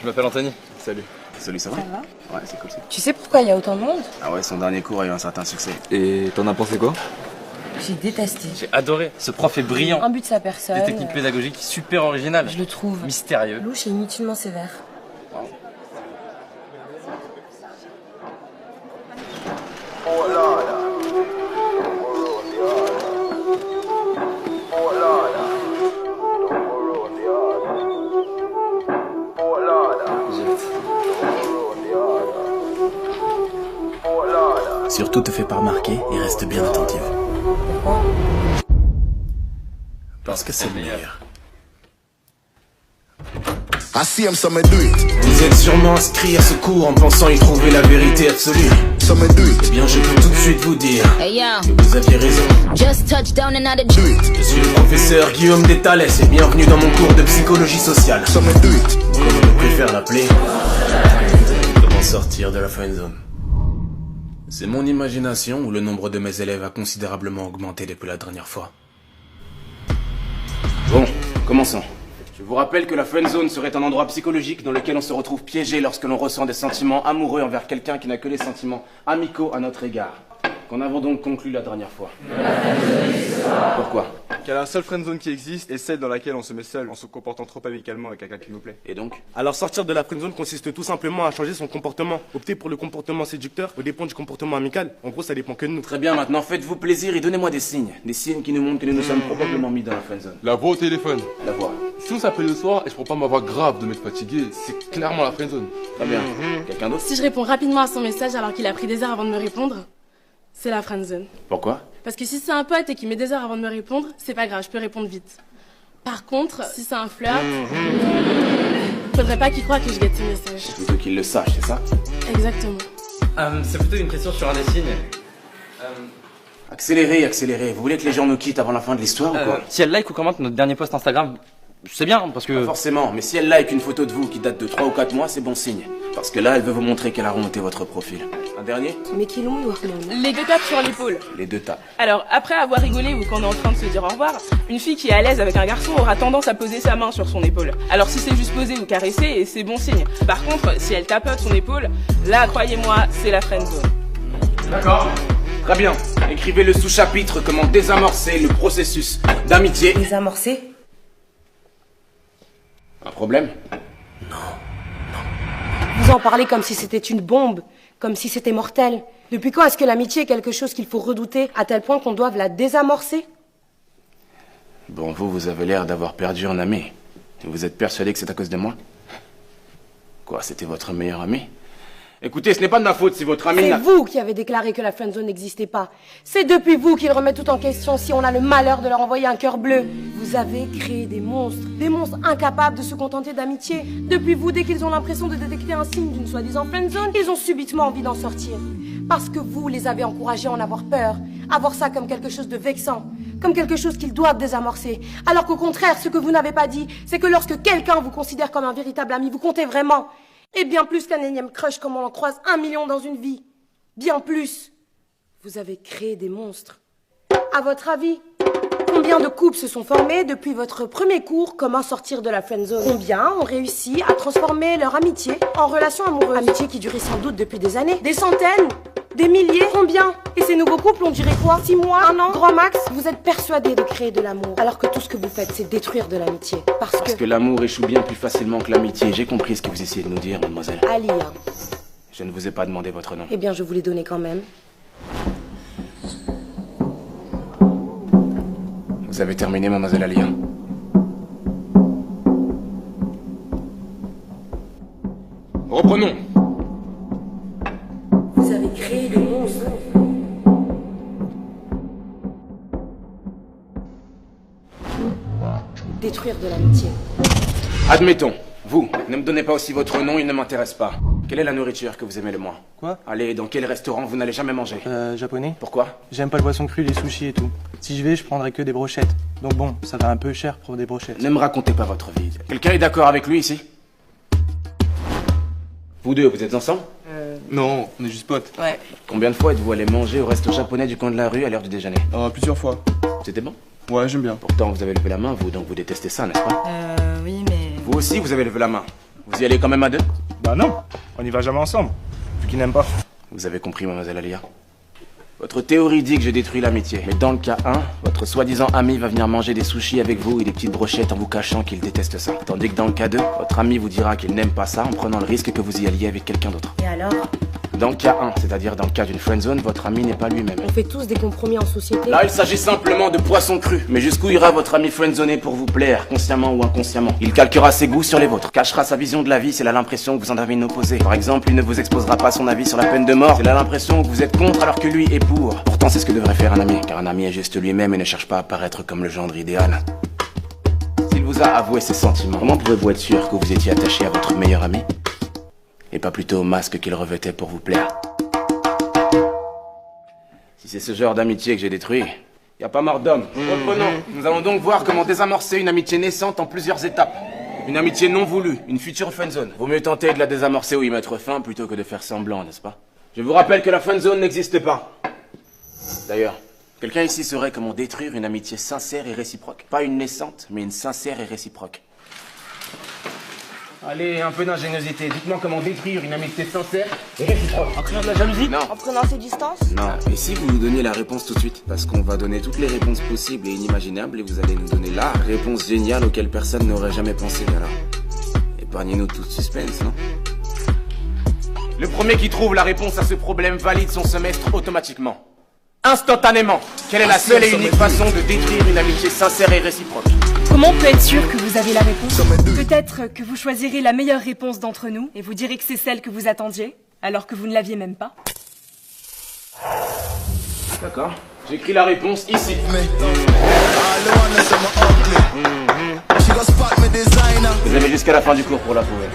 Je m'appelle Anthony. Salut. Salut, ça va? Ça va? Ouais, c'est cool. Tu sais pourquoi il y a autant de monde? Ah ouais, son dernier cours a eu un certain succès. Et t'en as pensé quoi? J'ai détesté. J'ai adoré. Ce prof est brillant. Un but de sa personne. Des techniques pédagogiques super originales. Je le trouve Mystérieux. louche et inutilement sévère. Surtout te fais pas remarquer et reste bien attentive. Pourquoi? Parce que c'est le meilleur. I see him, so me do it. Vous êtes sûrement inscrits à ce cours en pensant y trouver la vérité absolue. So me do it. Eh bien, je peux tout de suite vous dire Hey yo, que vous aviez raison. just touched down and out of Do it. Je suis le professeur Guillaume Détalès et bienvenue dans mon cours de psychologie sociale. So me do it. Comme on préfère l'appeler, comment sortir de la friendzone. C'est mon imagination ou le nombre de mes élèves a considérablement augmenté depuis la dernière fois. Bon, commençons. Je vous rappelle que la friendzone serait un endroit psychologique dans lequel on se retrouve piégé lorsque l'on ressent des sentiments amoureux envers quelqu'un qui n'a que des sentiments amicaux à notre égard. Qu'en avons donc conclu la dernière fois. Pourquoi? Qu'il y a la seule friendzone qui existe et celle dans laquelle on se met seul en se comportant trop amicalement avec quelqu'un qui nous plaît. Et donc? Alors sortir de la friendzone consiste tout simplement à changer son comportement. Opter pour le comportement séducteur au dépend du comportement amical. En gros, ça dépend que de nous. Très bien, maintenant faites-vous plaisir et donnez-moi des signes. Des signes qui nous montrent que nous nous sommes probablement mis dans la friendzone. La voix au téléphone. La voix. Si on s'appelle le soir et je prends pas ma voix grave de m'être fatigué, c'est clairement la friendzone. Très bien. Quelqu'un d'autre? Si je réponds rapidement à son message alors qu'il a pris des heures avant de me répondre, c'est la friendzone. Pourquoi? Parce que si c'est un pote et qu'il met des heures avant de me répondre, c'est pas grave, je peux répondre vite. Par contre, si c'est un flirt, faudrait pas qu'il croie que je guette ses messages. Plutôt qu'il le sache, c'est ça? Exactement. C'est plutôt une pression sur un des signes. Accélérez, accélérez. Vous voulez que les gens nous quittent avant la fin de l'histoire ou quoi? Si elle like ou commente notre dernier post Instagram, c'est bien parce Pas que... forcément, mais si elle like une photo de vous qui date de 3 ou 4 mois, c'est bon signe. Parce que là, elle veut vous montrer qu'elle a remonté votre profil. Un dernier? Mais qui l'ont Les deux tapes sur l'épaule. Les deux tapes. Alors, après avoir rigolé ou quand on est en train de se dire au revoir, une fille qui est à l'aise avec un garçon aura tendance à poser sa main sur son épaule. Alors si c'est juste poser ou caresser, c'est bon signe. Par contre, si elle tapote son épaule, là, croyez-moi, c'est la friendzone. D'accord. Très bien. Écrivez le sous-chapitre comment désamorcer le processus d'amitié. Désamorcé? Un problème? Vous en parlez comme si c'était une bombe, comme si c'était mortel. Depuis quand est-ce que l'amitié est quelque chose qu'il faut redouter à tel point qu'on doive la désamorcer? Bon, vous avez l'air d'avoir perdu un ami. Et vous êtes persuadé que c'est à cause de moi? Quoi, c'était votre meilleur ami? Écoutez, ce n'est pas de ma faute si votre ami C'est n'a... vous qui avez déclaré que la friendzone n'existait pas. C'est depuis vous qu'ils remettent tout en question si on a le malheur de leur envoyer un cœur bleu. Vous avez créé des monstres incapables de se contenter d'amitié. Depuis vous, dès qu'ils ont l'impression de détecter un signe d'une soi-disant friendzone, ils ont subitement envie d'en sortir. Parce que vous les avez encouragés à en avoir peur, à voir ça comme quelque chose de vexant, comme quelque chose qu'ils doivent désamorcer. Alors qu'au contraire, ce que vous n'avez pas dit, c'est que lorsque quelqu'un vous considère comme un véritable ami, vous comptez vraiment. Et bien plus qu'un énième crush comme on en croise 1 million dans une vie. Bien plus. Vous avez créé des monstres. À votre avis, combien de couples se sont formés depuis votre premier cours Comment sortir de la friendzone? Combien ont réussi à transformer leur amitié en relation amoureuse? Amitié qui durait sans doute depuis des années. Des centaines? Des milliers? Combien? Et ces nouveaux couples, on dirait quoi? 6 mois? 1 an? Grand max? Vous êtes persuadés de créer de l'amour, alors que tout ce que vous faites, c'est détruire de l'amitié. Parce que l'amour échoue bien plus facilement que l'amitié. J'ai compris ce que vous essayez de nous dire, mademoiselle. Alia. Je ne vous ai pas demandé votre nom. Eh bien, je vous l'ai donné quand même. Vous avez terminé, mademoiselle Alia. Reprenons. Vous avez créé des monstres. Détruire de l'amitié. Admettons. Vous, ne me donnez pas aussi votre nom, il ne m'intéresse pas. Quelle est la nourriture que vous aimez le moins? Quoi? Allez, dans quel restaurant vous n'allez jamais manger? Japonais. Pourquoi? J'aime pas le poisson cru, les sushis et tout. Si je vais, je prendrai que des brochettes. Donc bon, ça va un peu cher pour des brochettes. Ne me racontez pas votre vie. Quelqu'un est d'accord avec lui ici? Vous deux, vous êtes ensemble? Non, on est juste potes. Ouais. Combien de fois êtes-vous allé manger au resto japonais du coin de la rue à l'heure du déjeuner? Plusieurs fois. C'était bon? Ouais, j'aime bien. Pourtant, vous avez levé la main, vous, donc vous détestez ça, n'est-ce pas? Oui, mais... Vous aussi, vous avez levé la main. Vous y allez quand même à deux? Bah non, on n'y va jamais ensemble. Vu qu'il n'aime pas. Vous avez compris, mademoiselle Alia. Votre théorie dit que j'ai détruit l'amitié. Mais dans le cas 1, votre soi-disant ami va venir manger des sushis avec vous et des petites brochettes en vous cachant qu'il déteste ça. Tandis que dans le cas 2, votre ami vous dira qu'il n'aime pas ça en prenant le risque que vous y alliez avec quelqu'un d'autre. Et alors? Dans le cas 1, c'est-à-dire dans le cas d'une friendzone, votre ami n'est pas lui-même. On fait tous des compromis en société. Là, il s'agit simplement de poisson cru. Mais jusqu'où ira votre ami friendzoné pour vous plaire, consciemment ou inconsciemment? Il calquera ses goûts sur les vôtres, cachera sa vision de la vie s'il a l'impression que vous en avez une opposée. Par exemple, il ne vous exposera pas son avis sur la peine de mort s'il a l'impression que vous êtes contre alors que lui est pour. Pourtant, c'est ce que devrait faire un ami, car un ami est juste lui-même et ne cherche pas à paraître comme le gendre idéal. S'il vous a avoué ses sentiments, comment pouvez-vous être sûr que vous étiez attaché à votre meilleur ami et pas plutôt au masque qu'il revêtait pour vous plaire? Si c'est ce genre d'amitié que j'ai détruit, y a pas mort d'homme. Reprenons. Nous allons donc voir comment désamorcer une amitié naissante en plusieurs étapes. Une amitié non voulue, une future friendzone. Vaut mieux tenter de la désamorcer ou y mettre fin plutôt que de faire semblant, n'est-ce pas? Je vous rappelle que la friendzone n'existe pas. D'ailleurs, quelqu'un ici saurait comment détruire une amitié sincère et réciproque. Pas une naissante, mais une sincère et réciproque. Allez, un peu d'ingéniosité. Dites-moi comment détruire une amitié sincère et réciproque. En créant de la jalousie? Non. En prenant ses distances? Non. Et si vous nous donniez la réponse tout de suite? Parce qu'on va donner toutes les réponses possibles et inimaginables et vous allez nous donner la réponse géniale auquel personne n'aurait jamais pensé. Alors, épargnez-nous tout suspense, non? Le premier qui trouve la réponse à ce problème valide son semestre automatiquement. Instantanément. Quelle est la seule et unique façon de détruire une amitié sincère et réciproque? Comment on peut être sûr que vous avez la réponse? Peut-être que vous choisirez la meilleure réponse d'entre nous et vous direz que c'est celle que vous attendiez, alors que vous ne l'aviez même pas. D'accord. J'écris la réponse ici. Vous avez jusqu'à la fin du cours pour la trouver.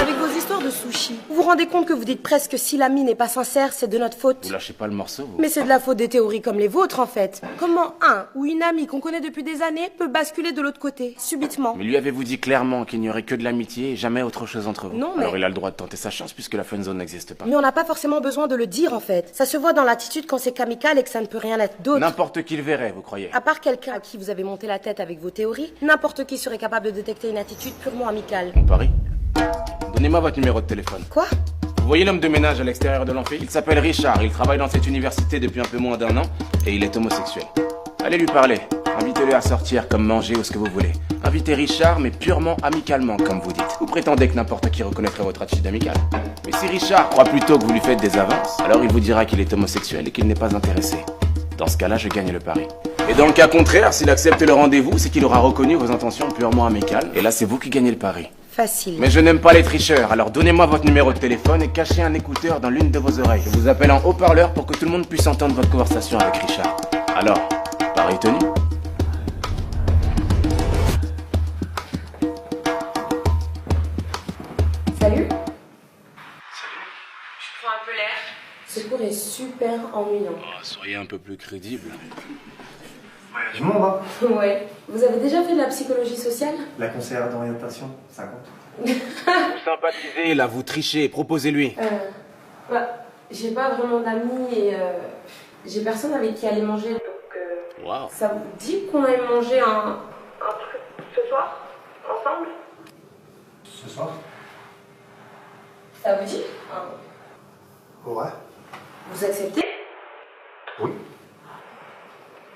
Avec vos histoires de sushi, vous vous rendez compte que vous dites presque que si l'ami n'est pas sincère, c'est de notre faute? Vous lâchez pas le morceau, vous. Mais c'est de la faute des théories comme les vôtres, en fait. Comment un ou une amie qu'on connaît depuis des années peut basculer de l'autre côté, subitement? Mais lui avez-vous dit clairement qu'il n'y aurait que de l'amitié et jamais autre chose entre vous? Non, mais... Alors il a le droit de tenter sa chance puisque la friendzone n'existe pas. Mais on n'a pas forcément besoin de le dire, en fait. Ça se voit dans l'attitude quand c'est qu'amical et que ça ne peut rien être d'autre. N'importe qui le verrait, vous croyez? À part quelqu'un à qui vous avez monté la tête avec vos théories, n'importe qui serait capable de détecter une attitude purement amicale. On parie? Donnez-moi votre numéro de téléphone. Quoi? Vous voyez l'homme de ménage à l'extérieur de l'amphi? Il s'appelle Richard, il travaille dans cette université depuis un peu moins d'1 an et il est homosexuel. Allez lui parler, invitez-le à sortir comme manger ou ce que vous voulez. Invitez Richard mais purement amicalement comme vous dites. Vous prétendez que n'importe qui reconnaîtrait votre attitude amicale. Mais si Richard croit plutôt que vous lui faites des avances, alors il vous dira qu'il est homosexuel et qu'il n'est pas intéressé. Dans ce cas-là, je gagne le pari. Et dans le cas contraire, s'il accepte le rendez-vous, c'est qu'il aura reconnu vos intentions purement amicales. Et là, c'est vous qui gagnez le pari. Facile. Mais je n'aime pas les tricheurs, alors donnez-moi votre numéro de téléphone et cachez un écouteur dans l'une de vos oreilles. Je vous appelle en haut-parleur pour que tout le monde puisse entendre votre conversation avec Richard. Alors, pari tenu? Salut. Je prends un peu l'air. Ce cours est super ennuyant. Oh, soyez un peu plus crédible. Voyagement, va. Ouais. Vous avez déjà fait de la psychologie sociale? La conseillère d'orientation, ça compte. Vous sympathisez, là, vous trichez, proposez-lui. J'ai pas vraiment d'amis et j'ai personne avec qui aller manger. Donc, Wow. ça vous dit qu'on aille manger un truc ce soir? Ensemble? Ce soir? Ça vous dit? Ouais. Vous acceptez? Oui.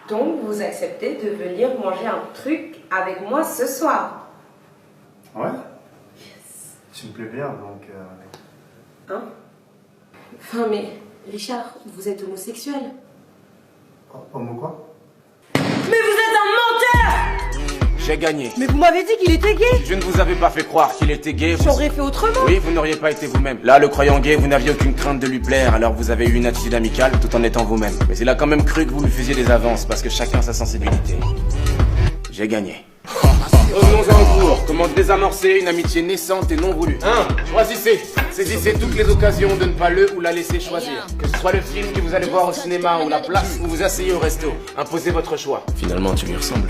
Donc, vous acceptez de venir manger un truc avec moi ce soir? Ouais. Tu me plais bien, donc... Hein? Enfin, mais, Richard, vous êtes homosexuel. Homo quoi? Mais vous êtes un menteur! J'ai gagné. Mais vous m'avez dit qu'il était gay! Je ne vous avais pas fait croire qu'il était gay. J'aurais fait autrement! Oui, vous n'auriez pas été vous-même. Là, le croyant gay, vous n'aviez aucune crainte de lui plaire, alors vous avez eu une attitude amicale tout en étant vous-même. Mais il a quand même cru que vous lui faisiez des avances, parce que chacun a sa sensibilité. J'ai gagné. Revenons en cours. Comment désamorcer une amitié naissante et non voulue? 1. Choisissez. Saisissez toutes les occasions de ne pas le ou la laisser choisir. Que ce soit le film que vous allez voir au cinéma ou la place où vous asseyez au resto. Imposez votre choix. Finalement, tu lui ressembles.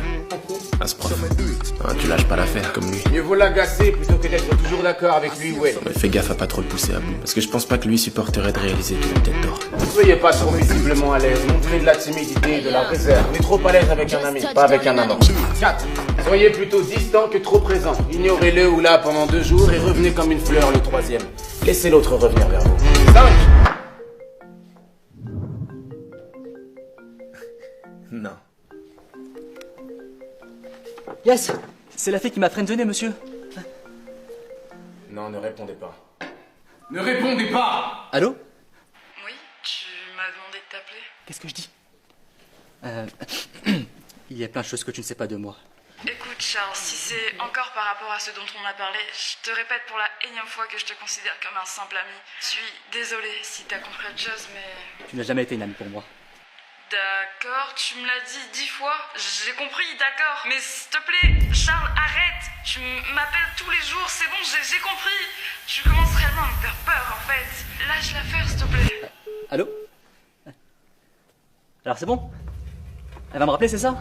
À ce prof. Hein, tu lâches pas l'affaire comme lui. Mieux vaut l'agacer plutôt que d'être toujours d'accord avec lui ou elle. Mais fais gaffe à pas trop le pousser à bout. Parce que je pense pas que lui supporterait de réaliser qu'il a peut-être tort. Ne soyez pas trop visiblement à l'aise. Montrez de la timidité et de la réserve. On est trop à l'aise avec un ami, pas avec un amant. 4. Soyez plutôt distant que trop présent. Ignorez-le ou là pendant 2 jours et revenez comme une fleur le 3e. Laissez l'autre revenir vers vous. 5. Non. Yes, c'est la fille qui m'a friendzoné, monsieur. Non, ne répondez pas. Ne répondez pas! Allô? Oui, tu m'as demandé de t'appeler. Qu'est-ce que je dis? Il y a plein de choses que tu ne sais pas de moi. Écoute Charles, si c'est encore par rapport à ce dont on a parlé, je te répète pour la énième fois que je te considère comme un simple ami. Je suis désolée si t'as compris autre chose, mais... Tu n'as jamais été une amie pour moi. D'accord, tu me l'as dit 10 fois, j'ai compris, d'accord. Mais s'il te plaît, Charles, arrête. Tu m'appelles tous les jours, c'est bon, j'ai compris. Tu commences réellement à me faire peur, en fait. Lâche l'affaire, s'il te plaît. Allô? Alors c'est bon? Elle va me rappeler, c'est ça?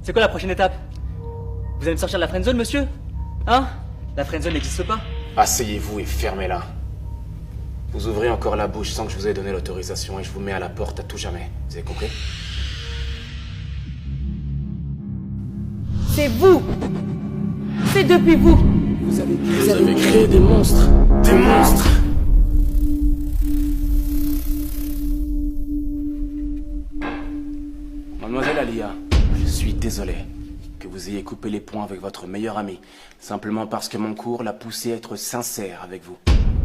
C'est quoi la prochaine étape? Vous allez me sortir de la friendzone, monsieur? Hein? La friendzone n'existe pas. Asseyez-vous et fermez-la. Vous ouvrez encore la bouche sans que je vous ai donné l'autorisation et je vous mets à la porte à tout jamais. Vous avez compris? C'est vous. C'est depuis vous. Vous avez créé des monstres. Des monstres! Mademoiselle Alia, je suis désolé que vous ayez coupé les ponts avec votre meilleur ami, simplement parce que mon cours l'a poussé à être sincère avec vous.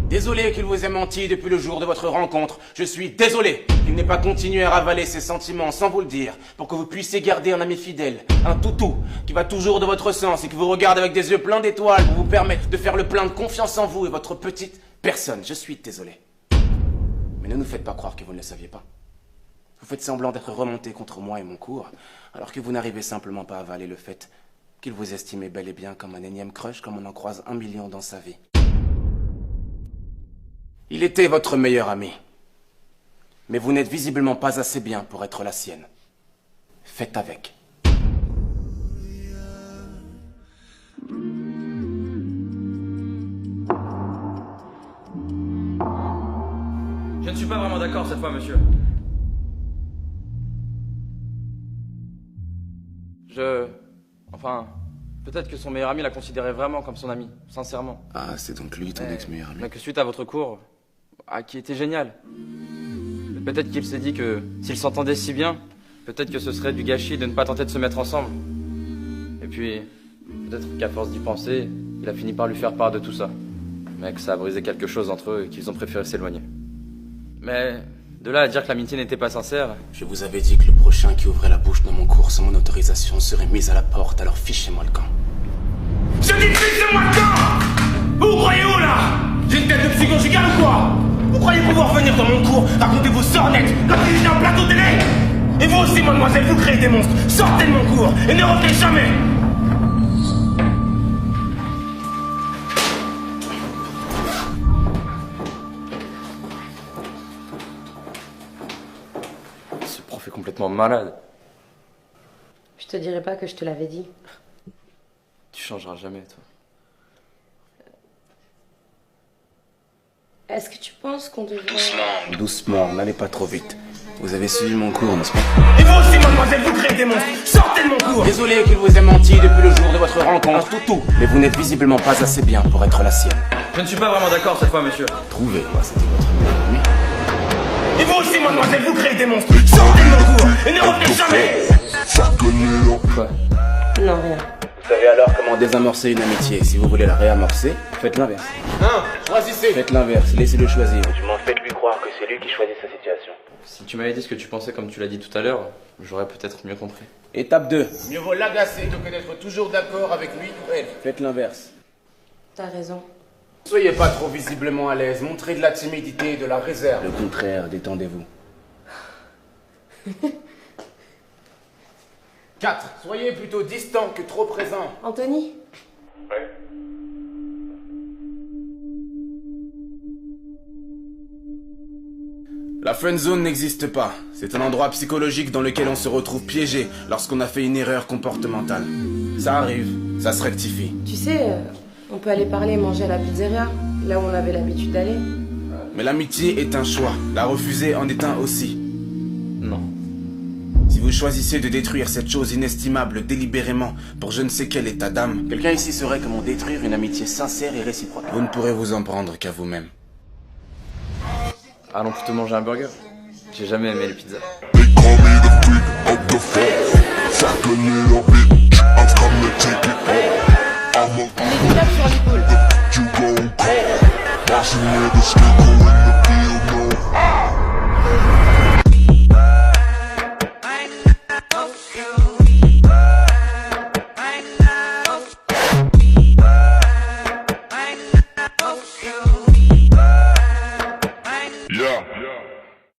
Désolé qu'il vous ait menti depuis le jour de votre rencontre. Je suis désolé qu'il n'ait pas continué à ravaler ses sentiments sans vous le dire, pour que vous puissiez garder un ami fidèle, un toutou, qui va toujours de votre sens et qui vous regarde avec des yeux pleins d'étoiles pour vous permettre de faire le plein de confiance en vous et votre petite personne. Je suis désolé. Mais ne nous faites pas croire que vous ne le saviez pas. Vous faites semblant d'être remonté contre moi et mon cours, alors que vous n'arrivez simplement pas à avaler le fait qu'il vous estimait bel et bien comme un énième crush comme on en croise 1 million dans sa vie. Il était votre meilleur ami. Mais vous n'êtes visiblement pas assez bien pour être la sienne. Faites avec. Je ne suis pas vraiment d'accord cette fois, monsieur. Enfin... Peut-être que son meilleur ami la considérait vraiment comme son ami, sincèrement. Ah, c'est donc lui, ton ex-meilleur ami. Mais que suite à votre cours, qui était génial. Peut-être qu'il s'est dit que s'ils s'entendaient si bien, peut-être que ce serait du gâchis de ne pas tenter de se mettre ensemble. Et puis, peut-être qu'à force d'y penser, il a fini par lui faire part de tout ça. Mais que ça a brisé quelque chose entre eux et qu'ils ont préféré s'éloigner. Mais de là à dire que l'amitié n'était pas sincère... Je vous avais dit que le prochain qui ouvrait la bouche dans mon cours sans mon autorisation serait mis à la porte, alors fichez-moi le camp. Je dis fichez-moi le camp! Vous croyez où là? J'ai une tête de psychogigale ou quoi? Vous croyez pouvoir venir dans mon cours, raconter vos sornettes, comme si j'étais un plateau télé? Et vous aussi, mademoiselle, vous créez des monstres. Sortez de mon cours et ne revenez jamais! Ce prof est complètement malade. Je te dirais pas que je te l'avais dit. Tu changeras jamais, toi. Est-ce que tu penses qu'on devrait... Doucement, n'allez pas trop vite. Vous avez suivi mon cours, n'est-ce pas? Et vous aussi, mademoiselle, vous créez des monstres. Sortez de mon cours! Désolé qu'il vous ait menti depuis le jour de votre rencontre, toutou. Mais vous n'êtes visiblement pas assez bien pour être la sienne. Je ne suis pas vraiment d'accord cette fois, monsieur. Trouvez-moi, c'était votre meilleur ami. Et vous aussi, mademoiselle, vous créez des monstres. Sortez de mon cours et ne revenez jamais! Quoi? Non, rien. Vous savez alors comment désamorcer une amitié. Si vous voulez la réamorcer, faites l'inverse. Non, choisissez! Faites l'inverse, laissez-le choisir. Du moins, faites-lui croire que c'est lui qui choisit sa situation. Si tu m'avais dit ce que tu pensais comme tu l'as dit tout à l'heure, j'aurais peut-être mieux compris. Étape 2. Mieux vaut l'agacer que d'être toujours d'accord avec lui ou elle. Faites l'inverse. T'as raison. Soyez pas trop visiblement à l'aise, montrez de la timidité et de la réserve. Le contraire, détendez-vous. 4. Soyez plutôt distant que trop présent. Anthony? Ouais. La friendzone n'existe pas. C'est un endroit psychologique dans lequel on se retrouve piégé lorsqu'on a fait une erreur comportementale. Ça arrive, ça se rectifie. Tu sais, on peut aller parler et manger à la pizzeria, là où on avait l'habitude d'aller. Mais l'amitié est un choix. La refuser en est un aussi. Non. Si vous vous choisissez de détruire cette chose inestimable délibérément pour je ne sais quel état d'âme, quelqu'un ici saurait comment détruire une amitié sincère et réciproque. Vous ne pourrez vous en prendre qu'à vous-même. Allons plutôt manger un burger. J'ai jamais aimé les pizzas. Les deux tapes sur l'épaule.